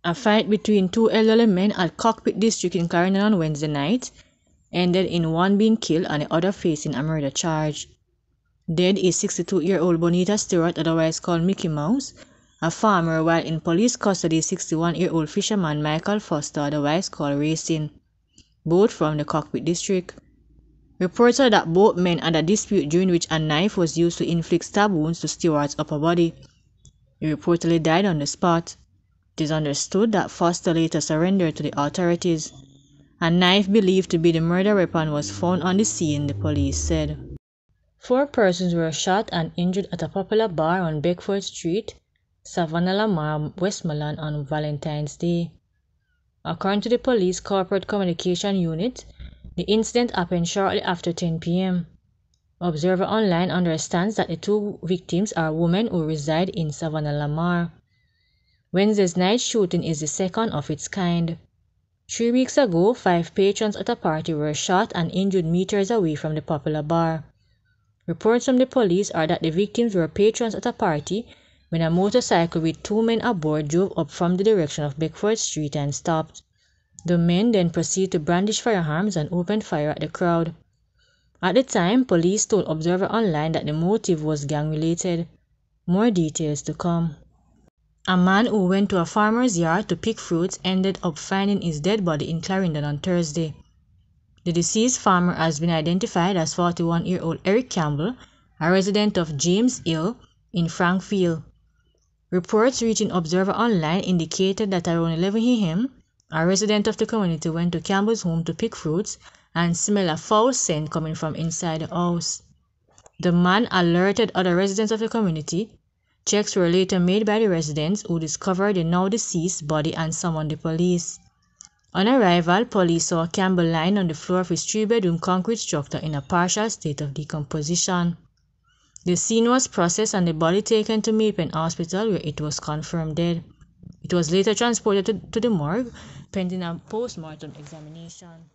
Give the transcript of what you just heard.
A fight between two elderly men at Cockpit District in Clarendon on Wednesday night ended in one being killed and the other facing a murder charge. Dead is 62-year-old Bonita Stewart, otherwise called Mickey Mouse, a farmer, while in police custody 61-year-old fisherman Michael Foster, otherwise called Racing, both from the Cockpit District. Reports are that both men had a dispute during which a knife was used to inflict stab wounds to Stewart's upper body. He reportedly died on the spot. It is understood that Foster later surrendered to the authorities. A knife believed to be the murder weapon was found on the scene, the police said. 4 persons were shot and injured at a popular bar on Beckford Street, Savannah Lamar, Westmoreland on Valentine's Day. According to the police corporate communication unit, the incident happened shortly after 10 p.m. Observer Online understands that the 2 victims are women who reside in Savannah Lamar. Wednesday's night shooting is the second of its kind. 3 weeks ago, 5 patrons at a party were shot and injured meters away from the popular bar. Reports from the police are that the victims were patrons at a party when a motorcycle with 2 men aboard drove up from the direction of Beckford Street and stopped. The men then proceeded to brandish firearms and opened fire at the crowd. At the time, police told Observer Online that the motive was gang-related. More details to come. A man who went to a farmer's yard to pick fruits ended up finding his dead body in Clarendon on Thursday. The deceased farmer has been identified as 41-year-old Eric Campbell, a resident of James Hill in Frankfield. Reports reaching Observer Online indicated that around 11 a.m., a resident of the community went to Campbell's home to pick fruits and smelled a foul scent coming from inside the house. The man alerted other residents of the community. Checks were later made by the residents, who discovered the now deceased body and summoned the police. On arrival, police saw Campbell lying on the floor of his 3-bedroom concrete structure in a partial state of decomposition. The scene was processed and the body taken to Maypen Hospital, where it was confirmed dead. It was later transported to the morgue pending a post-mortem examination.